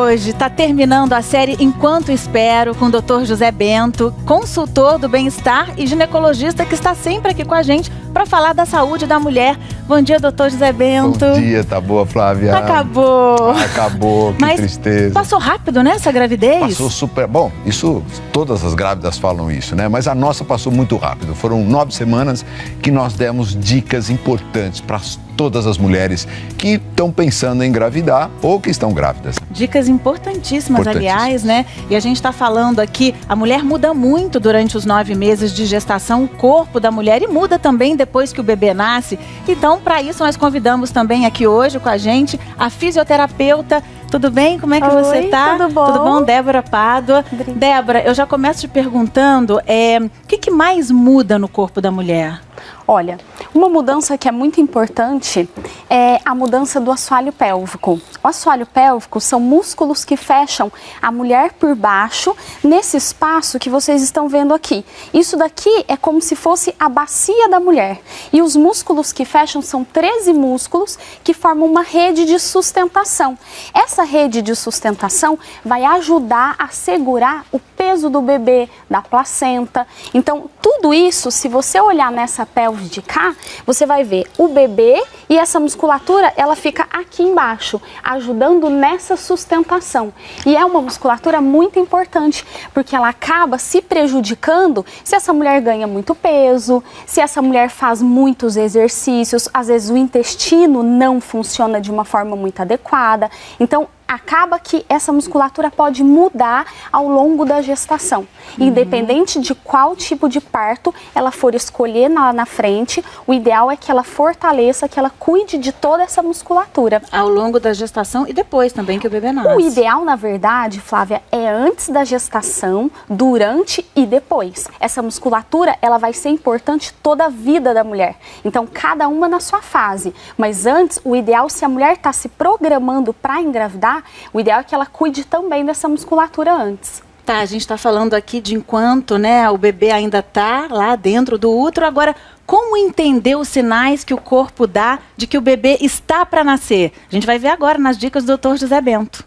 hoje está terminando a série Enquanto Espero, com o Dr. José Bento, consultor do bem-estar e ginecologista que está sempre aqui com a gente para falar da saúde da mulher. Bom dia, Dr. José Bento. Bom dia, tá boa, Flávia? Acabou. Acabou, que tristeza. Passou rápido, né, essa gravidez? Passou super... Bom, isso, todas as grávidas falam isso, né? Mas a nossa passou muito rápido. Foram 9 semanas que nós demos dicas importantes para todas as mulheres que estão pensando em engravidar ou que estão grávidas. Dicas importantíssimas, aliás, né? E a gente está falando aqui, a mulher muda muito durante os 9 meses de gestação, o corpo da mulher, e muda também depois que o bebê nasce. Então, para isso, nós convidamos também aqui hoje com a gente a fisioterapeuta. Tudo bem? Como é que você tá? Tudo bom? Tudo bom? Débora Pádua. Débora, eu já começo te perguntando, o que mais muda no corpo da mulher? Olha, uma mudança que é muito importante é a mudança do assoalho pélvico. O assoalho pélvico são músculos que fecham a mulher por baixo, nesse espaço que vocês estão vendo aqui. Isso daqui é como se fosse a bacia da mulher. E os músculos que fecham são 13 músculos que formam uma rede de sustentação. Essa rede de sustentação vai ajudar a segurar o peso do bebê, da placenta. Então, tudo isso, se você olhar nessa pelve de cá, você vai ver o bebê e essa musculatura, ela fica aqui embaixo, ajudando nessa sustentação. E é uma musculatura muito importante, porque ela acaba se prejudicando se essa mulher ganha muito peso, se essa mulher faz muitos exercícios, às vezes o intestino não funciona de uma forma muito adequada. Então, acaba que essa musculatura pode mudar ao longo da gestação. Independente de qual tipo de parto ela for escolher lá na frente, o ideal é que ela fortaleça, que ela cuide de toda essa musculatura. Ao longo da gestação e depois também que o bebê nasce. O ideal, na verdade, Flávia, é antes da gestação, durante e depois. Essa musculatura, ela vai ser importante toda a vida da mulher. Então, cada uma na sua fase. Mas antes, o ideal, se a mulher está se programando para engravidar, o ideal é que ela cuide também dessa musculatura antes. Tá, a gente está falando aqui de enquanto, né, o bebê ainda está lá dentro do útero. Agora, como entender os sinais que o corpo dá de que o bebê está para nascer? A gente vai ver agora nas dicas do Dr. José Bento.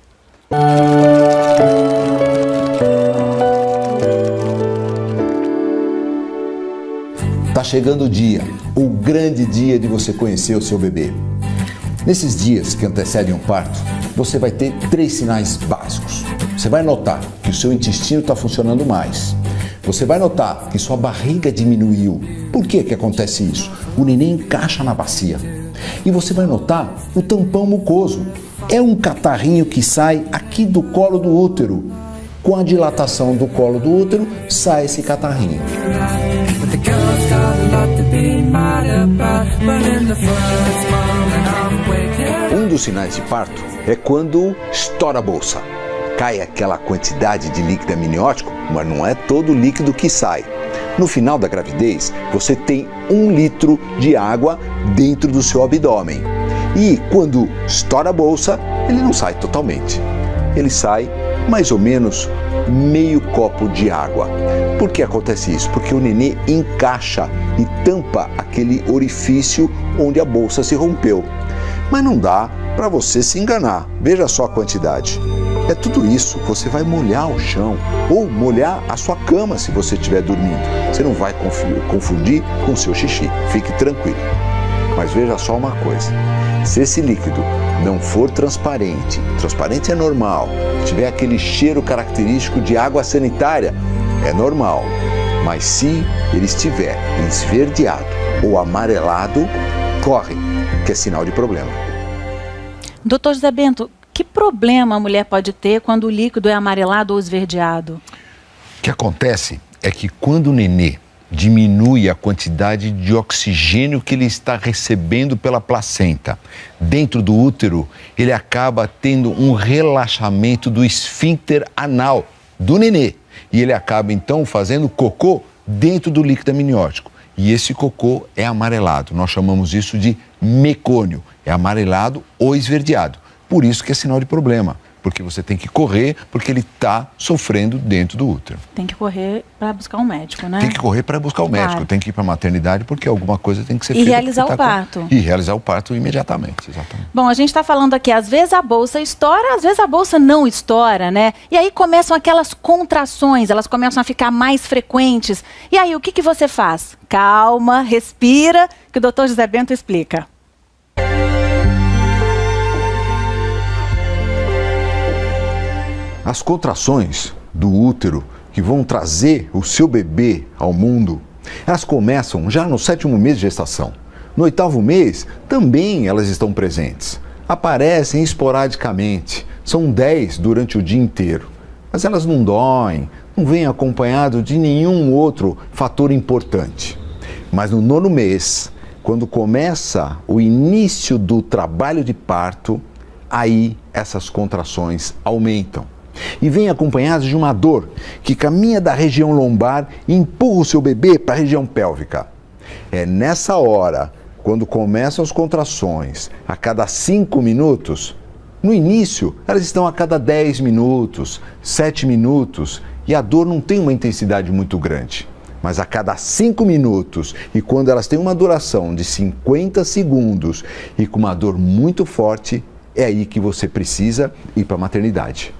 Tá chegando o dia, o grande dia de você conhecer o seu bebê. Nesses dias que antecedem o parto, você vai ter 3 sinais básicos. Você vai notar que o seu intestino está funcionando mais. Você vai notar que sua barriga diminuiu. Por que acontece isso? O neném encaixa na bacia. E você vai notar o tampão mucoso. É um catarrinho que sai aqui do colo do útero. Com a dilatação do colo do útero, sai esse catarrinho. Um dos sinais de parto é quando estoura a bolsa. Cai aquela quantidade de líquido amniótico, mas não é todo o líquido que sai. No final da gravidez, você tem 1 litro de água dentro do seu abdômen. E quando estoura a bolsa, ele não sai totalmente. Ele sai mais ou menos meio copo de água. Por que acontece isso? Porque o nenê encaixa e tampa aquele orifício onde a bolsa se rompeu. Mas não dá para você se enganar. Veja só a quantidade. É tudo isso. Você vai molhar o chão ou molhar a sua cama se você estiver dormindo. Você não vai confundir com o seu xixi. Fique tranquilo. Mas veja só uma coisa. Se esse líquido não for transparente, transparente é normal, tiver aquele cheiro característico de água sanitária, é normal. Mas se ele estiver esverdeado ou amarelado, corre, que é sinal de problema. Doutor José Bento, que problema a mulher pode ter quando o líquido é amarelado ou esverdeado? O que acontece é que quando o nenê diminui a quantidade de oxigênio que ele está recebendo pela placenta dentro do útero, ele acaba tendo um relaxamento do esfíncter anal do nenê. E ele acaba, então, fazendo cocô dentro do líquido amniótico. E esse cocô é amarelado. Nós chamamos isso de mecônio. É amarelado ou esverdeado. Por isso que é sinal de problema. porque você tem que correr, porque ele está sofrendo dentro do útero. Tem que correr para buscar um médico, né? Tem que correr para buscar o médico, Claro. tem que ir para a maternidade, porque alguma coisa tem que ser E feita. realizar o parto. E realizar o parto imediatamente, exatamente. Bom, a gente está falando aqui, às vezes a bolsa estoura, às vezes a bolsa não estoura, né? E aí começam aquelas contrações, elas começam a ficar mais frequentes. E aí, o que que você faz? Calma, respira, que o Dr. José Bento explica. As contrações do útero que vão trazer o seu bebê ao mundo, elas começam já no 7º mês de gestação. No 8º mês, também elas estão presentes. Aparecem esporadicamente, são 10 durante o dia inteiro. Mas elas não doem, não vêm acompanhado de nenhum outro fator importante. Mas no 9º mês, quando começa o início do trabalho de parto, aí essas contrações aumentam. E vem acompanhadas de uma dor que caminha da região lombar e empurra o seu bebê para a região pélvica. É nessa hora, quando começam as contrações, a cada 5 minutos, no início elas estão a cada 10 minutos, 7 minutos, e a dor não tem uma intensidade muito grande. Mas a cada 5 minutos, e quando elas têm uma duração de 50 segundos e com uma dor muito forte, é aí que você precisa ir para a maternidade.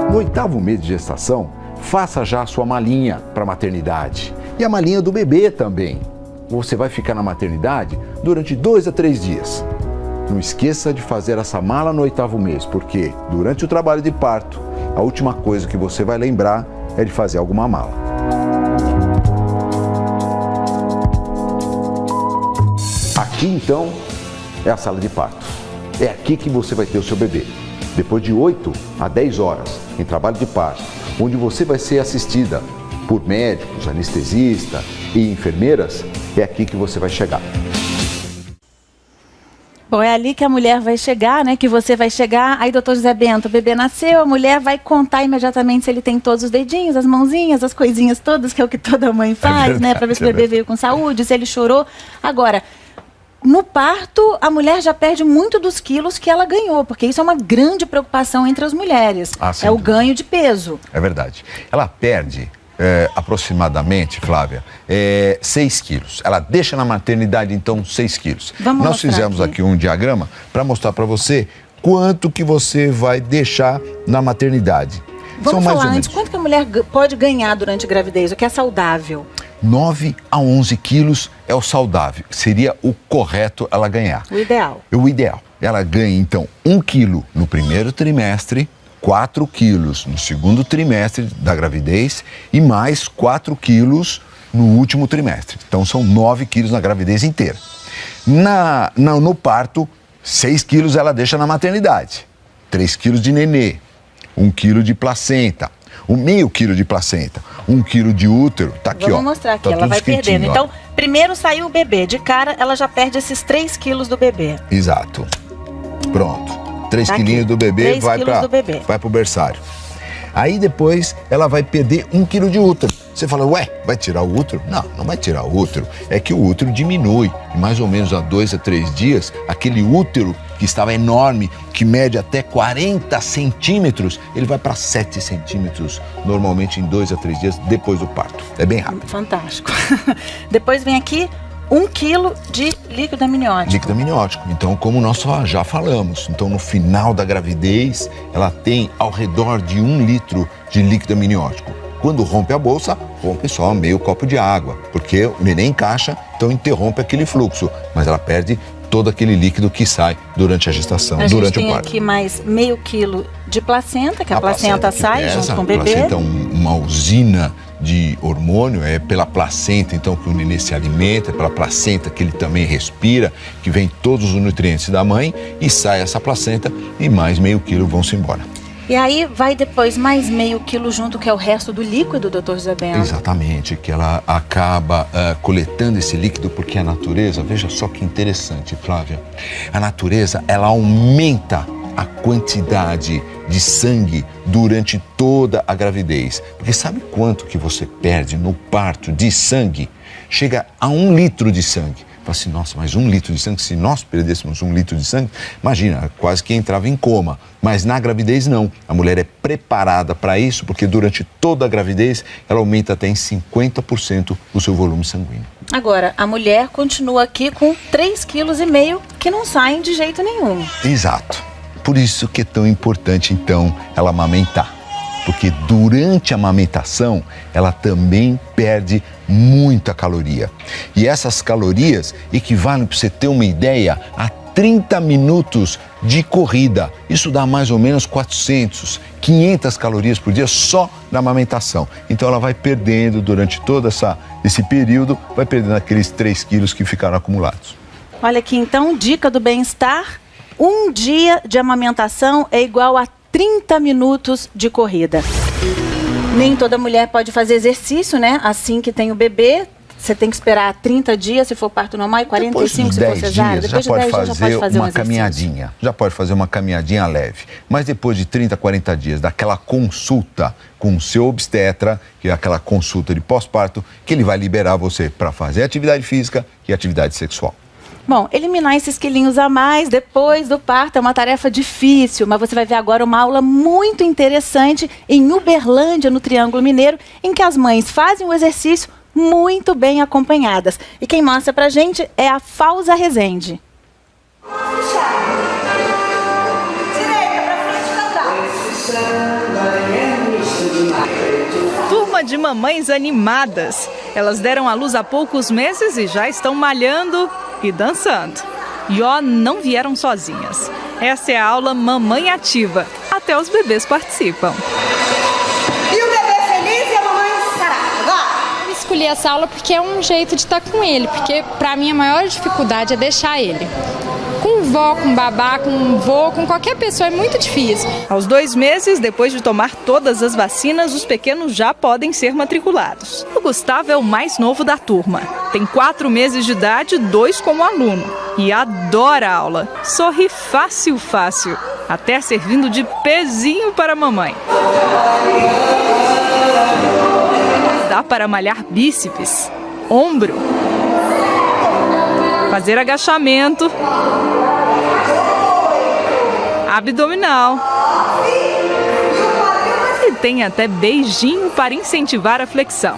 No 8º mês de gestação, faça já a sua malinha para a maternidade e a malinha do bebê também. Você vai ficar na maternidade durante 2 a 3 dias. Não esqueça de fazer essa mala no 8º mês, porque durante o trabalho de parto, a última coisa que você vai lembrar é de fazer alguma mala. Aqui então é a sala de parto. É aqui que você vai ter o seu bebê. Depois de 8 a 10 horas em trabalho de parto, onde você vai ser assistida por médicos, anestesista e enfermeiras, é aqui que você vai chegar. Bom, é ali que a mulher vai chegar, né? Que você vai chegar. Aí, doutor José Bento, o bebê nasceu, a mulher vai contar imediatamente se ele tem todos os dedinhos, as mãozinhas, as coisinhas todas, que é o que toda mãe faz, verdade, né? Para ver se o bebê veio com saúde, se ele chorou. Agora, no parto, a mulher já perde muito dos quilos que ela ganhou, porque isso é uma grande preocupação entre as mulheres. É o ganho de peso. É verdade. Ela perde aproximadamente, Flávia, 6 quilos. Ela deixa na maternidade, então, 6 quilos. Nós fizemos aqui um diagrama para mostrar para você quanto que você vai deixar na maternidade. Vamos falar antes, quanto que a mulher pode ganhar durante a gravidez, o que é saudável? 9 a 11 quilos é o saudável, seria o correto ela ganhar. O ideal. O ideal. Ela ganha, então, 1 quilo no primeiro trimestre, 4 quilos no segundo trimestre da gravidez e mais 4 quilos no último trimestre. Então, são 9 quilos na gravidez inteira. No parto, 6 quilos ela deixa na maternidade, 3 quilos de nenê, 1 quilo de placenta, meio quilo de placenta, 1 quilo de útero, tá aqui, Vamos mostrar aqui, ela vai perdendo. Ó. Então, primeiro saiu o bebê, de cara ela já perde esses 3 quilos do bebê. Exato. Pronto. 3 tá quilinhos do bebê vai pro berçário. Aí depois ela vai perder 1 quilo de útero. Você fala, ué, vai tirar o útero? Não, não vai tirar o útero. É que o útero diminui. E mais ou menos há 2 a 3 dias, aquele útero que estava enorme, que mede até 40 centímetros, ele vai para 7 centímetros, normalmente em 2 a 3 dias depois do parto. É bem rápido. Fantástico. Depois vem aqui 1 quilo de líquido amniótico. Líquido amniótico. Então, como nós já falamos, então no final da gravidez, ela tem ao redor de 1 litro de líquido amniótico. Quando rompe a bolsa, rompe só meio copo de água, porque o neném encaixa, então interrompe aquele fluxo, mas ela perde todo aquele líquido que sai durante a gestação, durante o parto. A gente tem aqui mais meio quilo de placenta, que a placenta sai junto com o bebê. A placenta é uma usina de hormônio, é pela placenta então que o nenê se alimenta, é pela placenta que ele também respira, que vem todos os nutrientes da mãe e sai essa placenta e mais meio quilo vão-se embora. E aí vai depois mais meio quilo junto, que é o resto do líquido, doutor José Bento? Exatamente, que ela acaba coletando esse líquido, porque a natureza, veja só que interessante, Flávia, a natureza, ela aumenta a quantidade de sangue durante toda a gravidez. Porque sabe quanto que você perde no parto de sangue? chega a 1 litro de sangue. Fala assim, nossa, mas 1 litro de sangue, se nós perdêssemos 1 litro de sangue, imagina, quase que entrava em coma. Mas na gravidez não, a mulher é preparada para isso, porque durante toda a gravidez ela aumenta até em 50% o seu volume sanguíneo. Agora, a mulher continua aqui com 3,5 kg que não saem de jeito nenhum. Exato, por isso que é tão importante então ela amamentar. Porque durante a amamentação, ela também perde muita caloria. E essas calorias equivalem, para você ter uma ideia, a 30 minutos de corrida. Isso dá mais ou menos 400, 500 calorias por dia só na amamentação. Então ela vai perdendo durante todo esse período, vai perdendo aqueles 3 quilos que ficaram acumulados. Olha aqui então, dica do bem-estar. 1 dia de amamentação é igual a 30 minutos de corrida. Nem toda mulher pode fazer exercício, né? Assim que tem o bebê, você tem que esperar 30 dias se for parto normal e 45 se for cesárea. Depois de 10 dias já pode fazer uma caminhadinha. Já pode fazer uma caminhadinha leve. Mas depois de 30, 40 dias, daquela consulta com o seu obstetra, que é aquela consulta de pós-parto, que ele vai liberar você para fazer atividade física e atividade sexual. Bom, eliminar esses quilinhos a mais depois do parto é uma tarefa difícil, mas você vai ver agora uma aula muito interessante em Uberlândia, no Triângulo Mineiro, em que as mães fazem o exercício muito bem acompanhadas. E quem mostra pra gente é a Fauza Rezende. Turma de mamães animadas. Elas deram à luz há poucos meses e já estão malhando e dançando. E ó, não vieram sozinhas. Essa é a aula Mamãe Ativa. Até os bebês participam. E o bebê feliz e a mamãe sarada. Eu escolhi essa aula porque é um jeito de estar com ele. Porque pra mim a maior dificuldade é deixar ele. Com vó, com babá, com vô, com qualquer pessoa é muito difícil. Aos 2 meses, depois de tomar todas as vacinas, os pequenos já podem ser matriculados. O Gustavo é o mais novo da turma. Tem 4 meses de idade, 2 como aluno. E adora a aula. Sorri fácil, até servindo de pezinho para a mamãe. Dá para malhar bíceps, ombro, fazer agachamento, abdominal. E tem até beijinho para incentivar a flexão.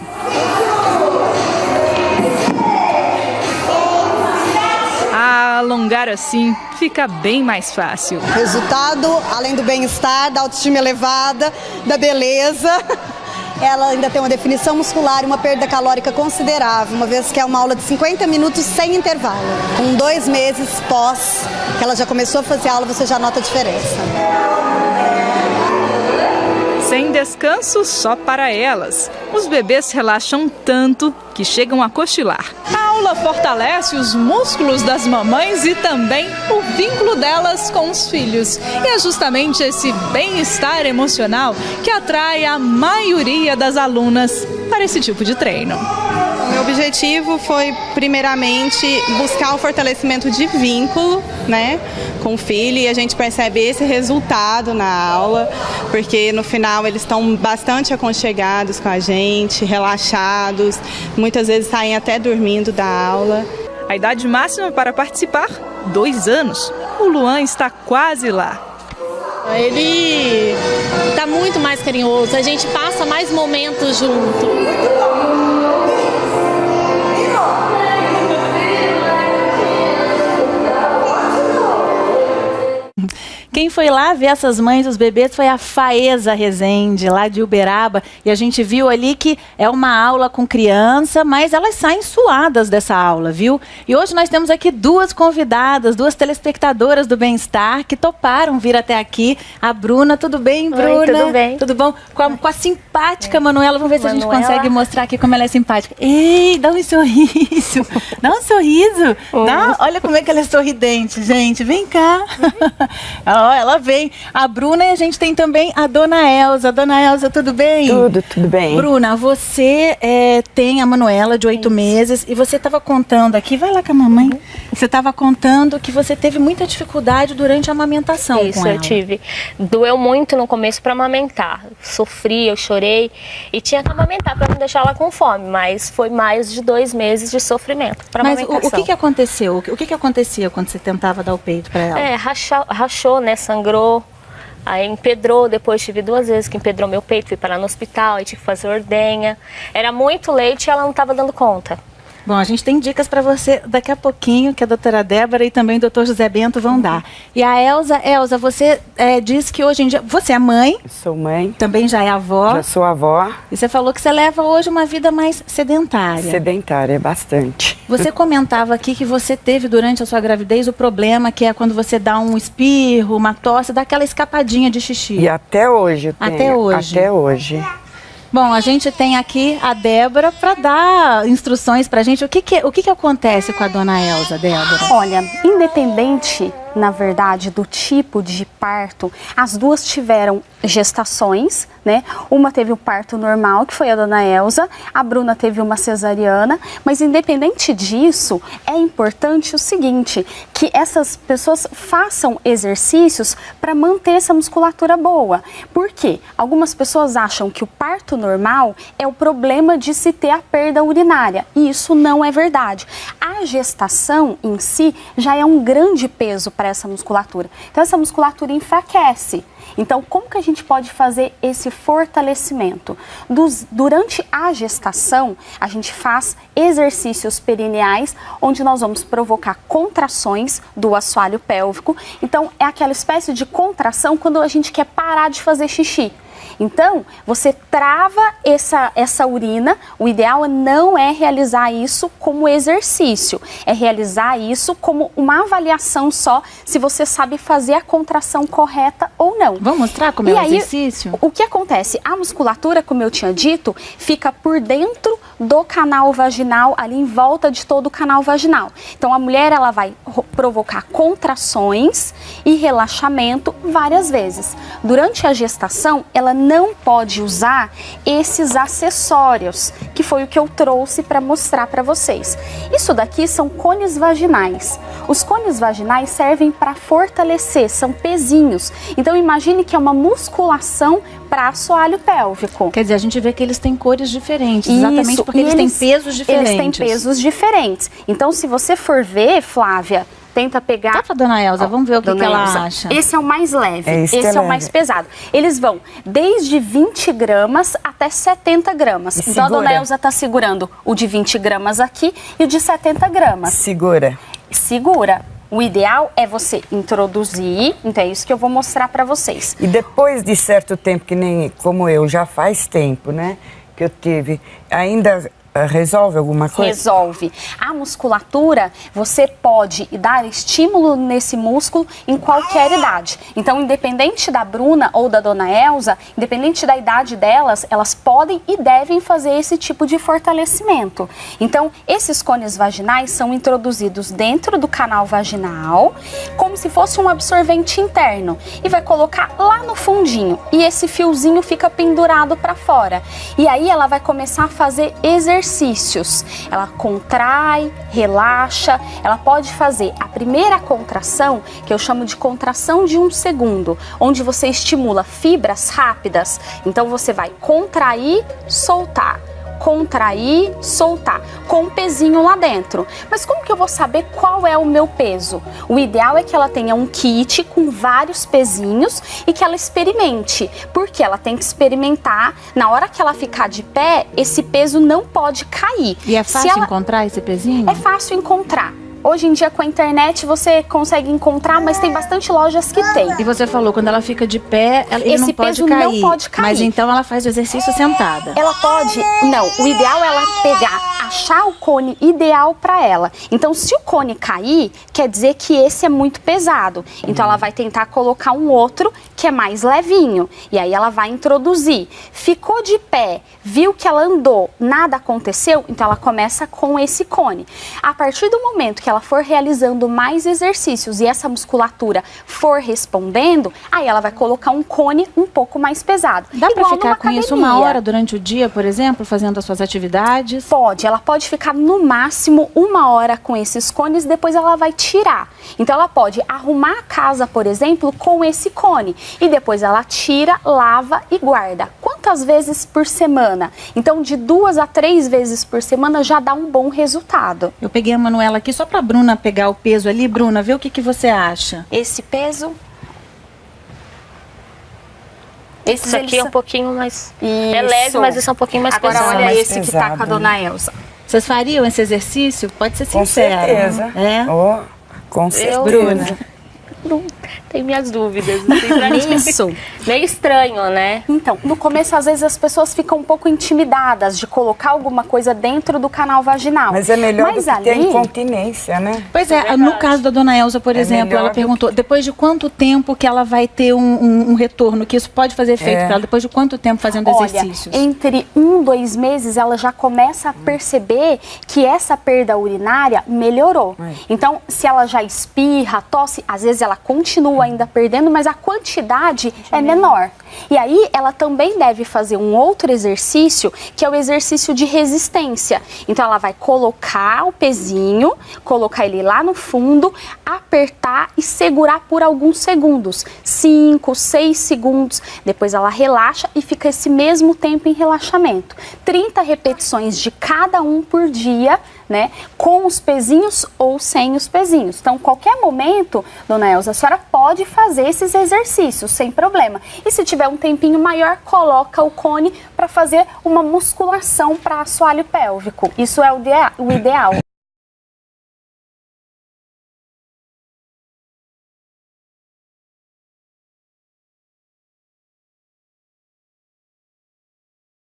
Alongar assim fica bem mais fácil. Resultado, além do bem-estar, da autoestima elevada, da beleza, ela ainda tem uma definição muscular e uma perda calórica considerável, uma vez que é uma aula de 50 minutos sem intervalo. Com 2 meses pós que ela já começou a fazer aula, você já nota a diferença. Sem descanso só para elas. Os bebês relaxam tanto que chegam a cochilar. A aula fortalece os músculos das mamães e também o vínculo delas com os filhos. E é justamente esse bem-estar emocional que atrai a maioria das alunas para esse tipo de treino. Meu objetivo foi, primeiramente, buscar o fortalecimento de vínculo, né, com o filho, e a gente percebe esse resultado na aula, porque no final eles estão bastante aconchegados com a gente, relaxados, muitas vezes saem até dormindo da aula. A idade máxima para participar, 2 anos. O Luan está quase lá. Ele está muito mais carinhoso, a gente passa mais momentos junto. Quem foi lá ver essas mães dos bebês foi a Faeza Rezende, lá de Uberaba. E a gente viu ali que é uma aula com criança, mas elas saem suadas dessa aula, viu? E hoje nós temos aqui 2 convidadas, 2 telespectadoras do Bem-Estar, que toparam vir até aqui. A Bruna, tudo bem, Bruna? Oi, tudo bem. Tudo bom? Com a simpática Manuela. Vamos ver se a gente consegue mostrar aqui como ela é simpática. Ei, dá um sorriso. Dá um sorriso. Dá, olha como é que ela é sorridente, gente. Vem cá. Ela vem. A Bruna, e a gente tem também a Dona Elza. Dona Elza, tudo bem? Tudo bem. Bruna, você tem a Manuela de 8 meses e você estava contando aqui, vai lá com a mamãe, Você estava contando que você teve muita dificuldade durante a amamentação com ela. Isso, eu tive. Doeu muito no começo para amamentar. Sofri, eu chorei e tinha que amamentar para não deixar ela com fome, mas foi mais de 2 meses de sofrimento para amamentação. Mas o que aconteceu? O que acontecia quando você tentava dar o peito para ela? Rachou, né? Sangrou. Aí empedrou, depois tive 2 vezes que empedrou meu peito, fui parar no hospital, aí tive que fazer ordenha. Era muito leite e ela não estava dando conta. Bom, a gente tem dicas para você daqui a pouquinho, que a doutora Débora e também o doutor José Bento vão dar. E a Elza, você disse que hoje em dia você é mãe. Sou mãe. Também já é avó. Já sou avó. E você falou que você leva hoje uma vida mais sedentária. Sedentária, bastante. Você comentava aqui que você teve durante a sua gravidez o problema que é quando você dá um espirro, uma tosse, dá aquela escapadinha de xixi. E até hoje eu tenho. Até hoje. Até hoje. Bom, a gente tem aqui a Débora para dar instruções para a gente. O que acontece com a dona Elza, Débora? Olha, independente, na verdade, do tipo de parto, as duas tiveram gestações, né? Uma teve o parto normal, que foi a dona Elza, a Bruna teve uma cesariana, mas independente disso, é importante o seguinte, que essas pessoas façam exercícios para manter essa musculatura boa. Por quê? Algumas pessoas acham que o parto normal é o problema de se ter a perda urinária, e isso não é verdade. A gestação em si já é um grande peso para essa musculatura. Então essa musculatura enfraquece. Então, como que a gente pode fazer esse fortalecimento? Durante a gestação, a gente faz exercícios perineais, onde nós vamos provocar contrações do assoalho pélvico. Então, é aquela espécie de contração quando a gente quer parar de fazer xixi. Então, você trava essa urina, o ideal não é realizar isso como exercício, é realizar isso como uma avaliação só, se você sabe fazer a contração correta ou não. Vamos mostrar como é o exercício? O que acontece? A musculatura, como eu tinha dito, fica por dentro do canal vaginal, ali em volta de todo o canal vaginal. Então, a mulher ela vai provocar contrações e relaxamento várias vezes. Durante a gestação, ela não pode usar esses acessórios, que foi o que eu trouxe para mostrar para vocês. Isso daqui são cones vaginais. Os cones vaginais servem para fortalecer, são pezinhos. Então imagine que é uma musculação para assoalho pélvico. Quer dizer, a gente vê que eles têm cores diferentes, exatamente porque eles têm pesos diferentes. Eles têm pesos diferentes. Então, se você for ver, Flávia, tenta pegar... Tá pra dona Elza, vamos ver o que ela acha. Esse é o mais leve, esse é o mais pesado. Eles vão desde 20 gramas até 70 gramas. Então a dona Elza tá segurando o de 20 gramas aqui e o de 70 gramas. Segura. Segura. O ideal é você introduzir, então é isso que eu vou mostrar para vocês. E depois de certo tempo, que nem como eu, já faz tempo, né, que eu tive, ainda resolve alguma coisa? Resolve. A musculatura, você pode dar estímulo nesse músculo em qualquer idade. Então, independente da Bruna ou da dona Elza, independente da idade delas, elas podem e devem fazer esse tipo de fortalecimento. Então, esses cones vaginais são introduzidos dentro do canal vaginal, como se fosse um absorvente interno, e vai colocar lá no fundinho. E esse fiozinho fica pendurado para fora. E aí ela vai começar a fazer exercícios. Ela contrai, relaxa, ela pode fazer a primeira contração, que eu chamo de contração de 1 segundo, onde você estimula fibras rápidas. Então você vai contrair, soltar. Contrair, soltar, com um pezinho lá dentro. Mas como que eu vou saber qual é o meu peso? O ideal é que ela tenha um kit com vários pezinhos e que ela experimente, porque ela tem que experimentar, na hora que ela ficar de pé, esse peso não pode cair. E é fácil encontrar esse pezinho? É fácil encontrar. Hoje em dia, com a internet, você consegue encontrar, mas tem bastante lojas que tem. E você falou, quando ela fica de pé, ele esse não pode peso cair. não pode cair. Mas então ela faz o exercício sentada. Ela pode... Não, o ideal é ela pegar, achar o cone ideal para ela. Então, se o cone cair, quer dizer que esse é muito pesado. Então, ela vai tentar colocar um outro que é mais levinho. E aí ela vai introduzir. Ficou de pé, viu que ela andou, nada aconteceu, então ela começa com esse cone. A partir do momento que ela for realizando mais exercícios e essa musculatura for respondendo, aí ela vai colocar um cone um pouco mais pesado. Dá para ficar com isso uma hora durante o dia, por exemplo, fazendo as suas atividades? Pode, ela pode ficar no máximo 1 hora com esses cones, depois ela vai tirar. Então ela pode arrumar a casa, por exemplo, com esse cone e depois ela tira, lava e guarda. Quantas vezes por semana? Então de 2 a 3 vezes por semana já dá um bom resultado. Eu peguei a Manuela aqui só para a Bruna pegar o peso ali. Bruna, vê o que você acha. Esse peso... Esse aqui é um pouquinho mais... Isso. É leve, mas esse é um pouquinho mais pesado. Agora olha mais esse pesado, que tá com a dona Elza. Vocês fariam esse exercício? Pode ser sincera. Com certeza. É? Oh, com certeza. Bruna. Não, tem minhas dúvidas. Isso. Meio estranho, né? Então, no começo, às vezes, as pessoas ficam um pouco intimidadas de colocar alguma coisa dentro do canal vaginal. Mas é melhor do que ter incontinência, né? Pois é, no caso da dona Elza, por exemplo, ela perguntou, depois de quanto tempo que ela vai ter um retorno, que isso pode fazer efeito para ela, depois de quanto tempo fazendo exercícios? Entre 1, 2 meses, ela já começa a perceber que essa perda urinária melhorou. Então, se ela já espirra, tosse, às vezes ela continua ainda perdendo, mas a quantidade é menor. E aí ela também deve fazer um outro exercício, que é o exercício de resistência. Então ela vai colocar o pezinho, colocar ele lá no fundo, apertar e segurar por alguns segundos, 5, 6 segundos. Depois ela relaxa e fica esse mesmo tempo em relaxamento. 30 repetições de cada um por dia, né, com os pezinhos ou sem os pezinhos. Então, qualquer momento, dona Elza, a senhora pode fazer esses exercícios sem problema. E se tiver um tempinho maior, coloca o cone para fazer uma musculação para assoalho pélvico. Isso é o ideal.